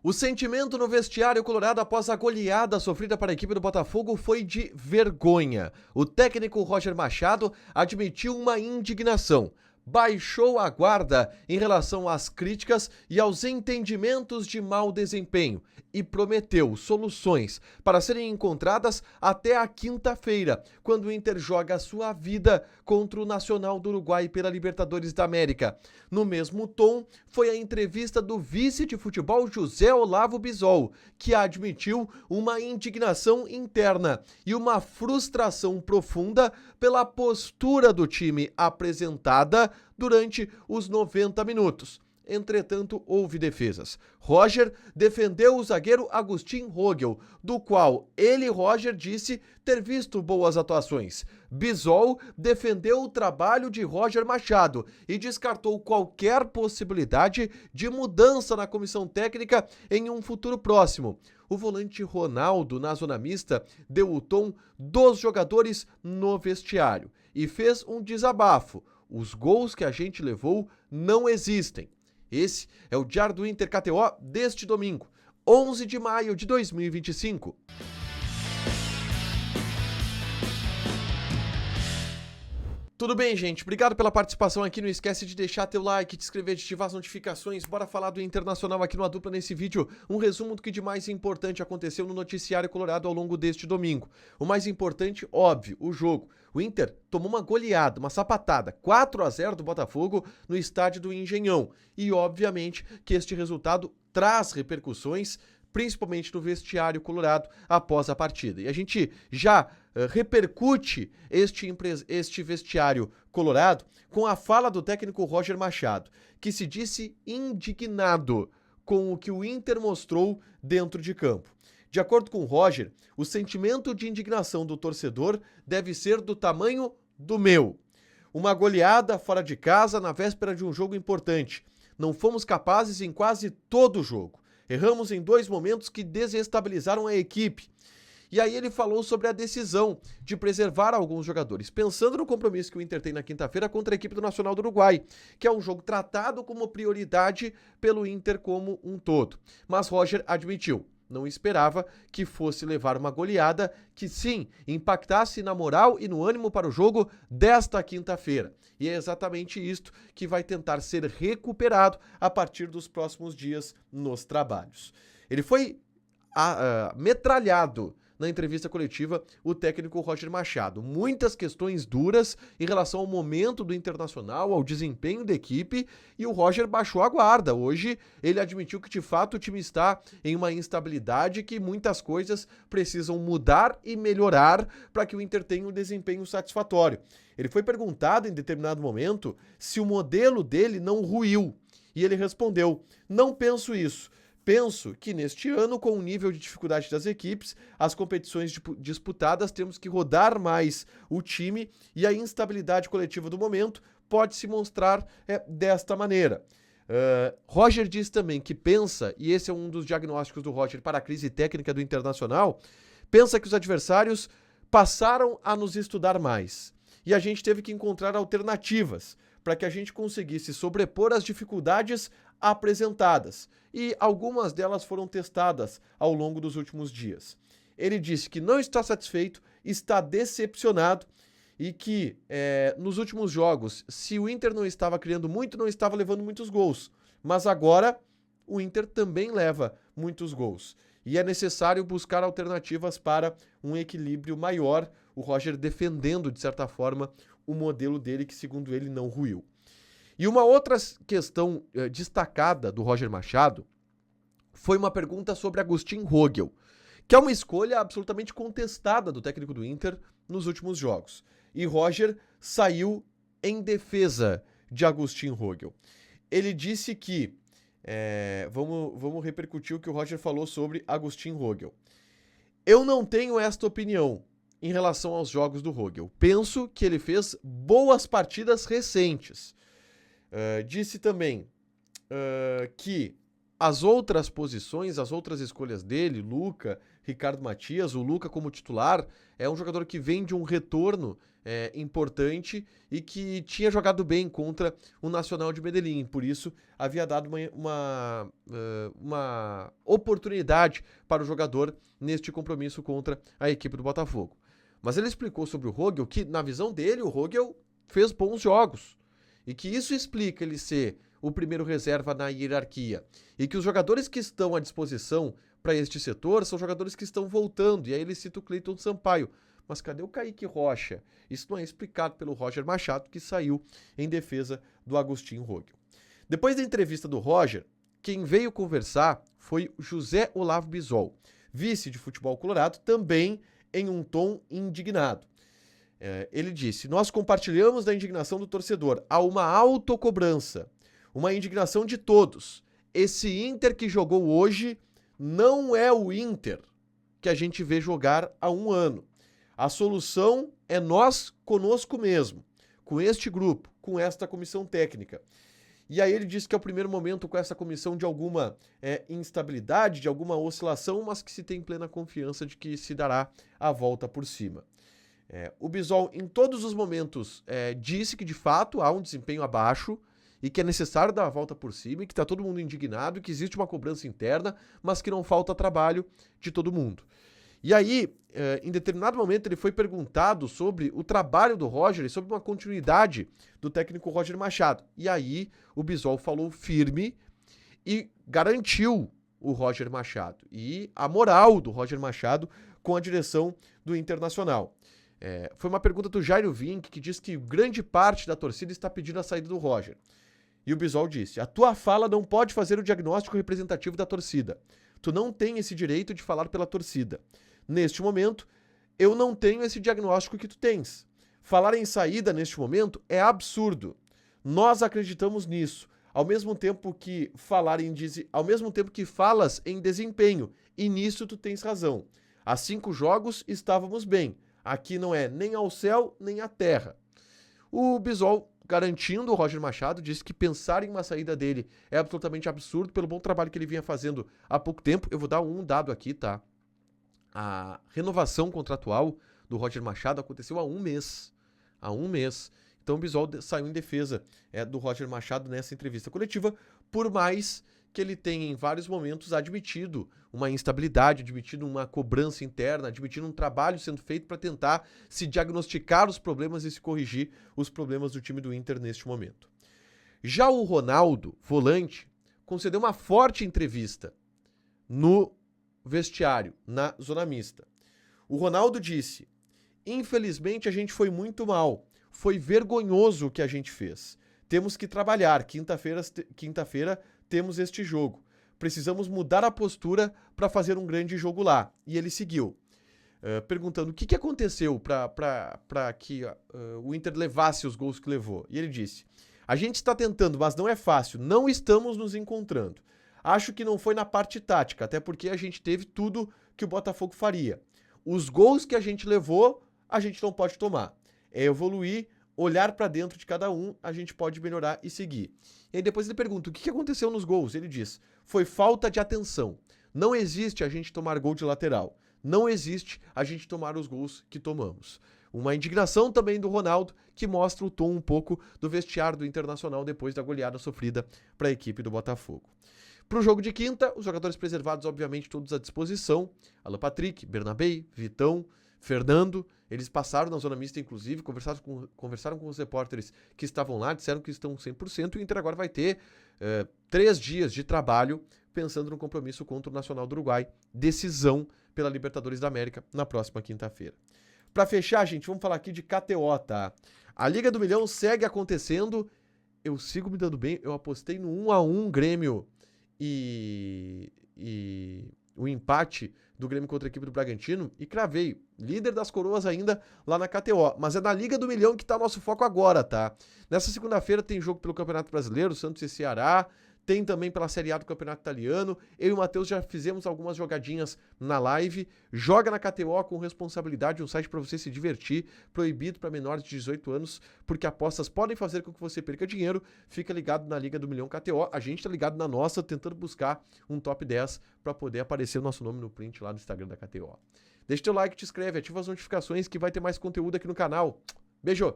O sentimento no vestiário colorado após a goleada sofrida para a equipe do Botafogo foi de vergonha. O técnico Roger Machado admitiu uma indignação. Baixou a guarda em relação às críticas e aos entendimentos de mau desempenho e prometeu soluções para serem encontradas até a quinta-feira, quando o Inter joga a sua vida contra o Nacional do Uruguai pela Libertadores da América. No mesmo tom, foi a entrevista do vice de futebol José Olavo Bisol, que admitiu uma indignação interna e uma frustração profunda pela postura do time apresentada durante os 90 minutos. Entretanto, houve defesas. Roger defendeu o zagueiro Agustin Rogel, do qual ele, Roger, disse ter visto boas atuações. Bisol defendeu o trabalho de Roger Machado e descartou qualquer possibilidade de mudança na comissão técnica em um futuro próximo. O volante Ronaldo, na zona mista, deu o tom dos jogadores no vestiário e fez um desabafo. Os gols que a gente levou não existem. Esse é o Diário do Inter KTO deste domingo, 11 de maio de 2025. Tudo bem, gente? Obrigado pela participação aqui. Não esquece de deixar teu like, de inscrever, de ativar as notificações. Bora falar do Internacional aqui no A Dupla nesse vídeo. Um resumo do que de mais importante aconteceu no noticiário colorado ao longo deste domingo. O mais importante, óbvio, o jogo. O Inter tomou uma goleada, uma sapatada, 4-0 do Botafogo no estádio do Engenhão. E, obviamente, que este resultado traz repercussões, principalmente no vestiário colorado após a partida. E a gente já repercute este vestiário colorado com a fala do técnico Roger Machado, que se disse indignado com o que o Inter mostrou dentro de campo. De acordo com o Roger, o sentimento de indignação do torcedor deve ser do tamanho do meu. Uma goleada fora de casa na véspera de um jogo importante. Não fomos capazes em quase todo o jogo. Erramos em 2 momentos que desestabilizaram a equipe. E aí ele falou sobre a decisão de preservar alguns jogadores, pensando no compromisso que o Inter tem na quinta-feira contra a equipe do Nacional do Uruguai, que é um jogo tratado como prioridade pelo Inter como um todo. Mas Roger admitiu, não esperava que fosse levar uma goleada que sim, impactasse na moral e no ânimo para o jogo desta quinta-feira. E é exatamente isto que vai tentar ser recuperado a partir dos próximos dias nos trabalhos. Ele foi metralhado na entrevista coletiva, o técnico Roger Machado. Muitas questões duras em relação ao momento do Internacional, ao desempenho da equipe, e o Roger baixou a guarda. Hoje ele admitiu que de fato o time está em uma instabilidade, que muitas coisas precisam mudar e melhorar para que o Inter tenha um desempenho satisfatório. Ele foi perguntado em determinado momento se o modelo dele não ruiu, e ele respondeu: não penso isso. Penso que neste ano, com o nível de dificuldade das equipes, as competições disputadas, temos que rodar mais o time e a instabilidade coletiva do momento pode se mostrar desta maneira. Roger diz também que pensa, e esse é um dos diagnósticos do Roger para a crise técnica do Internacional, pensa que os adversários passaram a nos estudar mais e a gente teve que encontrar alternativas para que a gente conseguisse sobrepor as dificuldades apresentadas, e algumas delas foram testadas ao longo dos últimos dias. Ele disse que não está satisfeito, está decepcionado e que nos últimos jogos, se o Inter não estava criando muito, não estava levando muitos gols, mas agora o Inter também leva muitos gols e é necessário buscar alternativas para um equilíbrio maior, o Roger defendendo de certa forma o modelo dele que segundo ele não ruiu. E uma outra questão destacada do Roger Machado foi uma pergunta sobre Agustin Rogel, que é uma escolha absolutamente contestada do técnico do Inter nos últimos jogos. E Roger saiu em defesa de Agustin Rogel. Ele disse que, vamos repercutir o que o Roger falou sobre Agustin Rogel. Eu não tenho esta opinião em relação aos jogos do Rogel. Penso que ele fez boas partidas recentes. Disse também que as outras posições, as outras escolhas dele, Luca, Ricardo Matias, o Luca como titular, é um jogador que vem de um retorno importante e que tinha jogado bem contra o Nacional de Medellín. Por isso, havia dado uma oportunidade para o jogador neste compromisso contra a equipe do Botafogo. Mas ele explicou sobre o Rogel que, na visão dele, o Rogel fez bons jogos. E que isso explica ele ser o primeiro reserva na hierarquia. E que os jogadores que estão à disposição para este setor são jogadores que estão voltando. E aí ele cita o Cleiton Sampaio. Mas cadê o Kaique Rocha? Isso não é explicado pelo Roger Machado, que saiu em defesa do Agustín Rogel. Depois da entrevista do Roger, quem veio conversar foi José Olavo Bisol, vice de futebol colorado, também em um tom indignado. Ele disse: nós compartilhamos da indignação do torcedor. Há uma autocobrança, uma indignação de todos. Esse Inter que jogou hoje não é o Inter que a gente vê jogar há um ano. A solução é nós conosco mesmo, com este grupo, com esta comissão técnica. E aí ele disse que é o primeiro momento com essa comissão de alguma instabilidade, de alguma oscilação, mas que se tem plena confiança de que se dará a volta por cima. O Bisol, em todos os momentos, disse que de fato há um desempenho abaixo e que é necessário dar a volta por cima e que está todo mundo indignado, que existe uma cobrança interna, mas que não falta trabalho de todo mundo. E aí, em determinado momento, ele foi perguntado sobre o trabalho do Roger e sobre uma continuidade do técnico Roger Machado. E aí, o Bisol falou firme e garantiu o Roger Machado e a moral do Roger Machado com a direção do Internacional. Foi uma pergunta do Jairo Vink, que diz que grande parte da torcida está pedindo a saída do Roger. E o Bisol disse: a tua fala não pode fazer o diagnóstico representativo da torcida. Tu não tem esse direito de falar pela torcida. Neste momento, eu não tenho esse diagnóstico que tu tens. Falar em saída neste momento é absurdo. Nós acreditamos nisso, ao mesmo tempo que falas em desempenho, e nisso tu tens razão. Há 5 jogos estávamos bem. Aqui não é nem ao céu, nem à terra. O Bisol, garantindo o Roger Machado, disse que pensar em uma saída dele é absolutamente absurdo pelo bom trabalho que ele vinha fazendo há pouco tempo. Eu vou dar um dado aqui, tá? A renovação contratual do Roger Machado aconteceu há um mês. Há um mês. Então o Bisol saiu em defesa do Roger Machado nessa entrevista coletiva, por mais que ele tenha em vários momentos admitido uma instabilidade, admitido uma cobrança interna, admitido um trabalho sendo feito para tentar se diagnosticar os problemas e se corrigir os problemas do time do Inter neste momento. Já o Ronaldo, volante, concedeu uma forte entrevista no vestiário, na zona mista. O Ronaldo disse: infelizmente a gente foi muito mal, foi vergonhoso o que a gente fez. Temos que trabalhar, quinta-feira temos este jogo. Precisamos mudar a postura para fazer um grande jogo lá. E ele seguiu, perguntando o que aconteceu para que o Inter levasse os gols que levou. E ele disse: a gente está tentando, mas não é fácil, não estamos nos encontrando. Acho que não foi na parte tática, até porque a gente teve tudo que o Botafogo faria. Os gols que a gente levou, a gente não pode tomar. É evoluir, olhar para dentro de cada um, a gente pode melhorar e seguir. E aí depois ele pergunta: o que aconteceu nos gols? Ele diz: foi falta de atenção. Não existe a gente tomar gol de lateral. Não existe a gente tomar os gols que tomamos. Uma indignação também do Ronaldo, que mostra o tom um pouco do vestiário do Internacional depois da goleada sofrida para a equipe do Botafogo. Para o jogo de quinta, os jogadores preservados, obviamente, todos à disposição. Alan Patrick, Bernabei, Vitão, Fernando. Eles passaram na zona mista, inclusive, conversaram com os repórteres que estavam lá, disseram que estão 100%. E o Inter agora vai ter 3 dias de trabalho pensando no compromisso contra o Nacional do Uruguai. Decisão pela Libertadores da América na próxima quinta-feira. Para fechar, gente, vamos falar aqui de KTO, tá? A Liga do Milhão segue acontecendo. Eu sigo me dando bem. Eu apostei no 1-1 Grêmio e o empate do Grêmio contra a equipe do Bragantino e cravei, líder das coroas ainda lá na KTO, mas é na Liga do Milhão que tá o nosso foco agora, tá? Nessa segunda-feira tem jogo pelo Campeonato Brasileiro, Santos e Ceará, tem também pela Série A do Campeonato Italiano. Eu e o Matheus já fizemos algumas jogadinhas na live. Joga na KTO com responsabilidade, um site para você se divertir, proibido para menores de 18 anos, porque apostas podem fazer com que você perca dinheiro. Fica ligado na Liga do Milhão KTO. A gente tá ligado na nossa, tentando buscar um top 10 para poder aparecer o nosso nome no print lá no Instagram da KTO. Deixa teu like, te inscreve, ativa as notificações que vai ter mais conteúdo aqui no canal. Beijo!